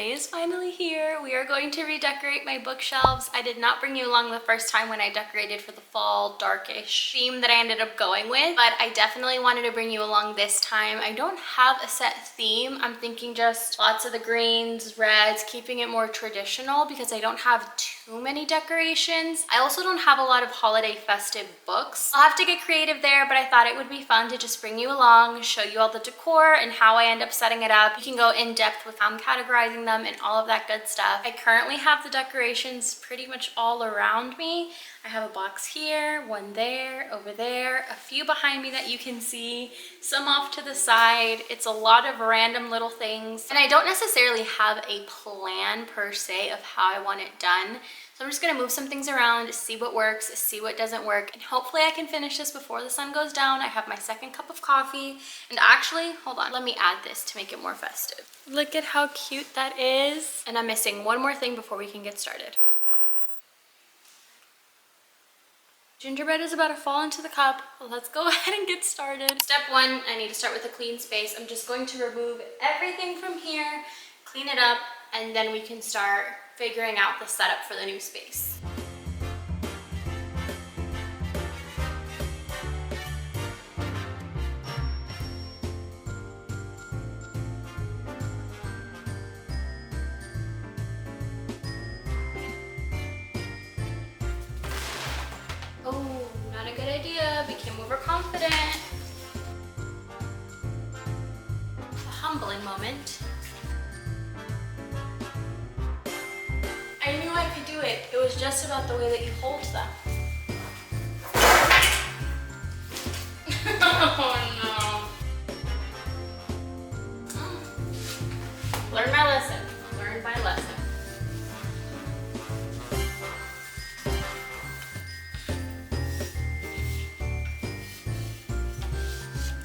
day is finally here. We are going to redecorate my bookshelves. I did not bring you along the first time when I decorated for the fall darkish theme that I ended up going with, but I definitely wanted to bring you along this time. I don't have a set theme. I'm thinking just lots of the greens, reds, keeping it more traditional because I don't have too many decorations. I also don't have a lot of holiday festive books. I'll have to get creative there, but I thought it would be fun to just bring you along, show you all the decor and how I end up setting it up. You can go in depth with how I'm categorizing them and all of that good stuff. I currently have the decorations pretty much all around me. I have a box here, one there, over there, a few behind me that you can see, some off to the side. It's a lot of random little things. And I don't necessarily have a plan per se of how I want it done. So I'm just gonna move some things around, see what works, see what doesn't work, and hopefully I can finish this before the sun goes down. I have my second cup of coffee, and actually, hold on, let me add this to make it more festive. Look at how cute that is. And I'm missing one more thing before we can get started. Gingerbread is about to fall into the cup. Let's go ahead and get started. Step one, I need to start with a clean space. I'm just going to remove everything from here, clean it up, and then we can start figuring out the setup for the new space. Oh, not a good idea. Became overconfident. A humbling moment. I knew I could do it. It was just about the way that you hold them. Oh no. Learn my lesson. Learn my lesson.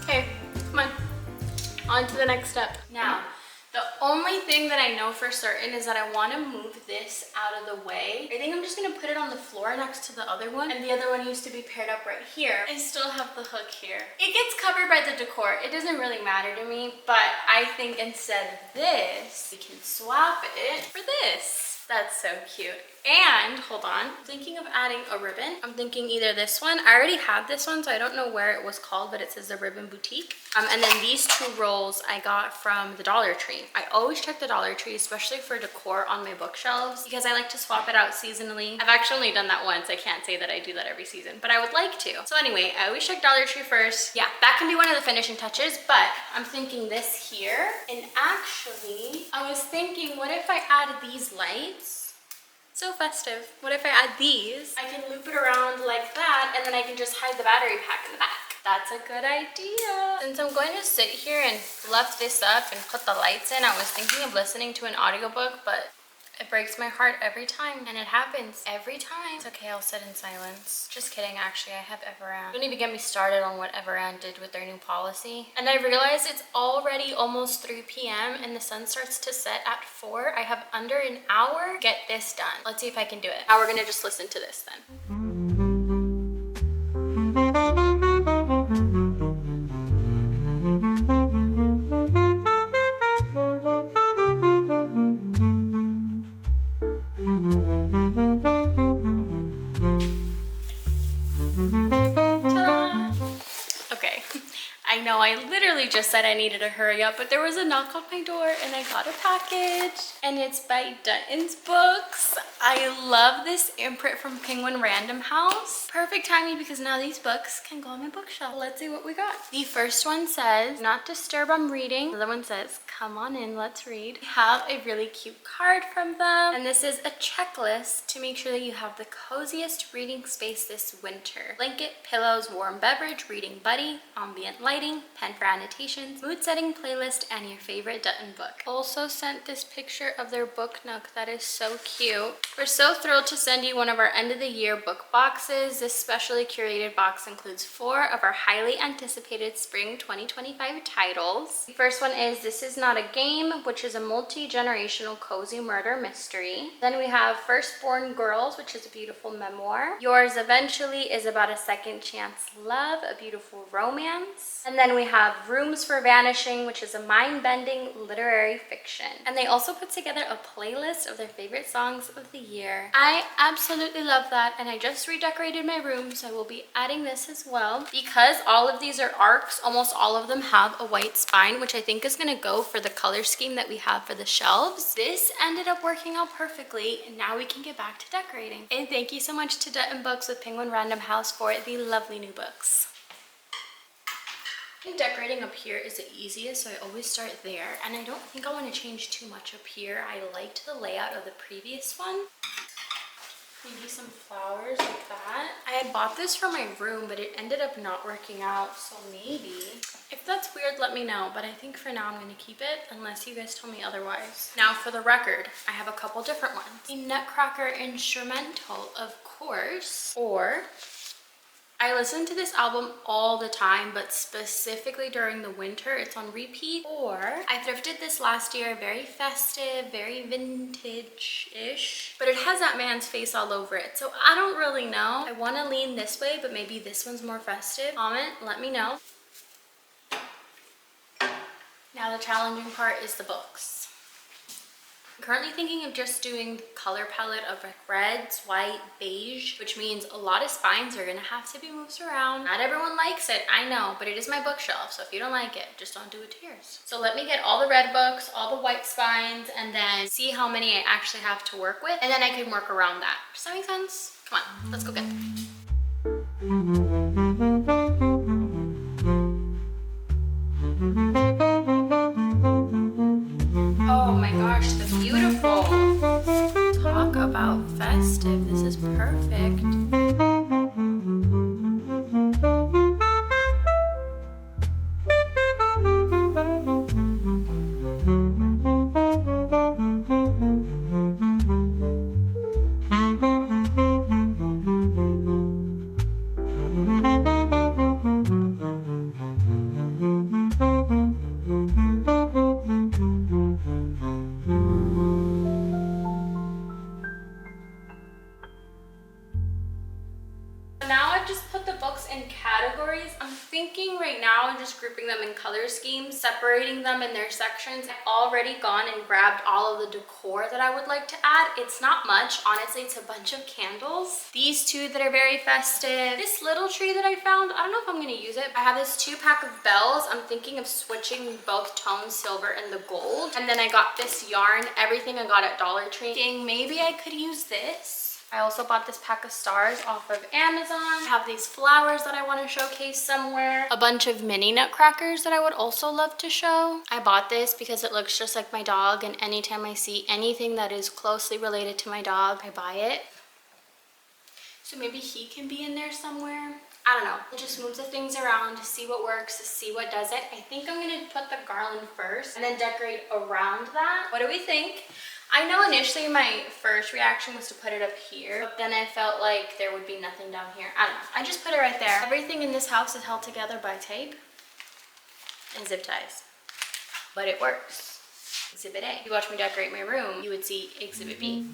Okay, come on to the next step. Now, the only thing that I know for certain is that I want to move this out of the way. I think I'm just going to put it on the floor next to the other one. And the other one used to be paired up right here. I still have the hook here. It gets covered by the decor. It doesn't really matter to me, but I think instead of this, we can swap it for this. That's so cute. And hold on, I'm thinking of adding a ribbon. I'm thinking either this one. I already have this one, so I don't know where it was called, but it says the Ribbon Boutique. And then these two rolls I got from the Dollar Tree. I always check the Dollar Tree, especially for decor on my bookshelves, because I like to swap it out seasonally. I've actually only done that once. I can't say that I do that every season, but I would like to. So anyway, I always check Dollar Tree first. Yeah, that can be one of the finishing touches, but I'm thinking this here. And actually, I was thinking, what if I add these lights? So festive. What if I add these? I can loop it around like that, and then I can just hide the battery pack in the back. That's a good idea. Since I'm going to sit here and fluff this up and put the lights in, I was thinking of listening to an audiobook, but it breaks my heart every time, and it happens every time. It's okay, I'll sit in silence. Just kidding, actually, I have Everand. Don't even get me started on what Everand did with their new policy. And I realized it's already almost 3 p.m. and the sun starts to set at 4. I have under an hour to get this done. Let's see if I can do it. Now we're gonna just listen to this then. I know I literally just said I needed to hurry up, but there was a knock on my door and I got a package, and it's by Dutton's Books. I love this imprint from Penguin Random House. Perfect timing because now these books can go on my bookshelf. Let's see what we got. The first one says, "Not disturb, I'm reading." The other one says, "Come on in, let's read." We have a really cute card from them, and this is a checklist to make sure that you have the coziest reading space this winter. Blanket, pillows, warm beverage, reading buddy, ambient lighting, pen for annotations, mood setting playlist, and your favorite Dutton book. Also sent this picture of their book nook that is so cute. We're so thrilled to send you one of our end of the year book boxes. This specially curated box includes 4 of our highly anticipated spring 2025 titles. The first one is This Is Not a Game, which is a multi-generational cozy murder mystery. Then we have Firstborn Girls, which is a beautiful memoir. Yours Eventually is about a second chance love, a beautiful romance. And then we have Rooms for Vanishing, which is a mind-bending literary fiction. And they also put together a playlist of their favorite songs of the year. I absolutely love that, and I just redecorated my room, so I will be adding this as well. Because all of these are arcs, almost all of them have a white spine, which I think is going to go for the color scheme that we have for the shelves. This ended up working out perfectly, and now we can get back to decorating. And thank you so much to Dutton Books with Penguin Random House for the lovely new books. I think decorating up here is the easiest, so I always start there. And I don't think I want to change too much up here. I liked the layout of the previous one. Maybe some flowers like that. I had bought this for my room, but it ended up not working out, so maybe. If that's weird, let me know, but I think for now I'm going to keep it unless you guys tell me otherwise. Now for the record, I have a couple different ones. The Nutcracker Instrumental, of course, or I listen to this album all the time, but specifically during the winter, it's on repeat. Or I thrifted this last year, very festive, very vintage-ish, but it has that man's face all over it. So I don't really know. I want to lean this way, but maybe this one's more festive. Comment, let me know. Now the challenging part is the books. I'm currently thinking of just doing the color palette of like reds, white, beige, which means a lot of spines are gonna have to be moved around. Not everyone likes it, I know, but it is my bookshelf, so if you don't like it, just don't do it to yours. So let me get all the red books, all the white spines, and then see how many I actually have to work with, and then I can work around that. Does that make sense? Come on, let's go get them. Oh my gosh, the beautiful. Talk about festive. This is perfect. Grouping them in color schemes, separating them in their sections. I've already gone and grabbed all of the decor that I would like to add. It's not much, honestly. It's a bunch of candles. These 2 that are very festive. This little tree that I found, I don't know if I'm going to use it. I have this 2-pack of bells. I'm thinking of switching both tones, silver and the gold. And then I got this yarn, everything I got at Dollar Tree. Thinking maybe I could use this. I also bought this pack of stars off of Amazon. I have these flowers that I want to showcase somewhere. A bunch of mini nutcrackers that I would also love to show. I bought this because it looks just like my dog, and anytime I see anything that is closely related to my dog, I buy it. So maybe he can be in there somewhere. I don't know. Just move the things around, see what works, see what doesn't. I think I'm going to put the garland first and then decorate around that. What do we think? I know initially my first reaction was to put it up here, but then I felt like there would be nothing down here. I don't know. I just put it right there. Everything in this house is held together by tape and zip ties, but it works. Exhibit A. If you watch me decorate my room, you would see Exhibit B.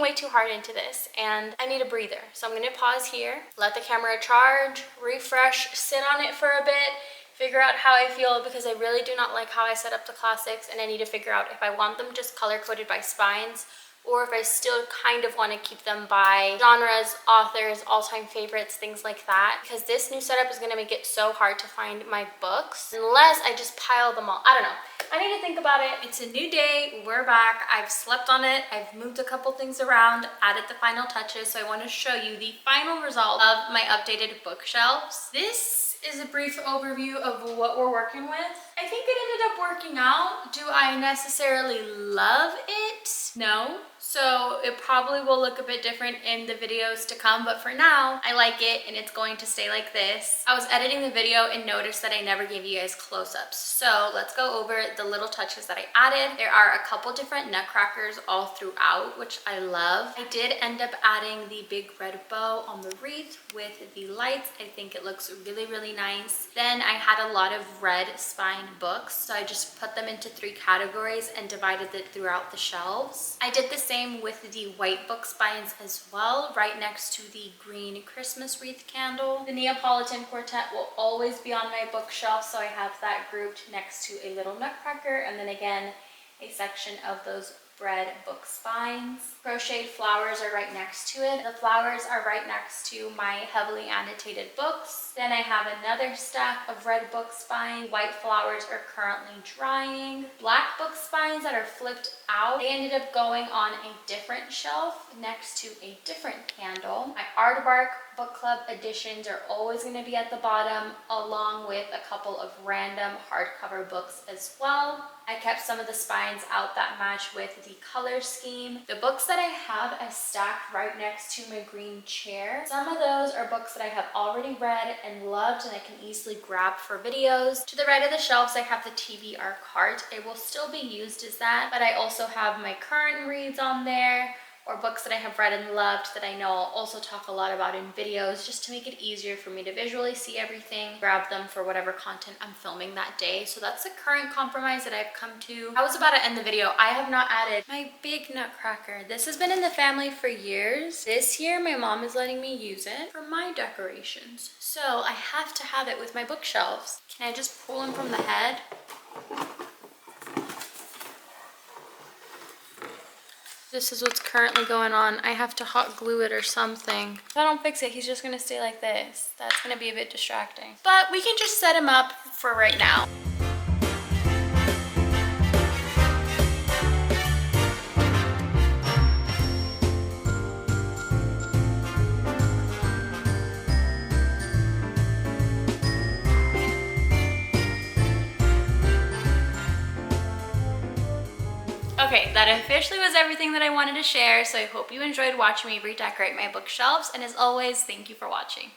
Way too hard into this, and I need a breather. So I'm gonna pause here, let the camera charge, refresh, sit on it for a bit, figure out how I feel, because I really do not like how I set up the classics, and I need to figure out if I want them just color coded by spines or if I still kind of want to keep them by genres, authors, all-time favorites, things like that. Because this new setup is going to make it so hard to find my books unless I just pile them all. I don't know. I need to think about it. It's a new day. We're back. I've slept on it. I've moved a couple things around, added the final touches. So I want to show you the final result of my updated bookshelves. This is a brief overview of what we're working with. I think it ended up working out. Do I necessarily love it? No. So it probably will look a bit different in the videos to come, but for now, I like it and it's going to stay like this. I was editing the video and noticed that I never gave you guys close-ups. So let's go over the little touches that I added. There are a couple different nutcrackers all throughout, which I love. I did end up adding the big red bow on the wreath with the lights. I think it looks really, really nice. Then I had a lot of red spine books, so I just put them into 3 categories and divided it throughout the shelves. I did the same with the white book spines as well, right next to the green Christmas wreath candle. The Neapolitan Quartet will always be on my bookshelf, so I have that grouped next to a little nutcracker, and then again a section of those red book spines. Crocheted flowers are right next to it. The flowers are right next to my heavily annotated books. Then I have another stack of red book spines. White flowers are currently drying. Black book spines that are flipped out, they ended up going on a different shelf next to a different candle. My Aardvark Book Club editions are always going to be at the bottom, along with a couple of random hardcover books as well. I kept some of the spines out that match with the color scheme. The books that I have, I stacked right next to my green chair. Some of those are books that I have already read and loved and I can easily grab for videos. To the right of the shelves, I have the TBR cart. It will still be used as that, but I also have my current reads on there, or books that I have read and loved that I know I'll also talk a lot about in videos, just to make it easier for me to visually see everything, grab them for whatever content I'm filming that day. So that's the current compromise that I've come to. I was about to end the video. I have not added my big nutcracker. This has been in the family for years. This year, my mom is letting me use it for my decorations. So I have to have it with my bookshelves. Can I just pull them from the head? This is what's currently going on. I have to hot glue it or something. If I don't fix it, he's just gonna stay like this. That's gonna be a bit distracting. But we can just set him up for right now. Okay, that officially was everything that I wanted to share, so I hope you enjoyed watching me redecorate my bookshelves, and as always, thank you for watching.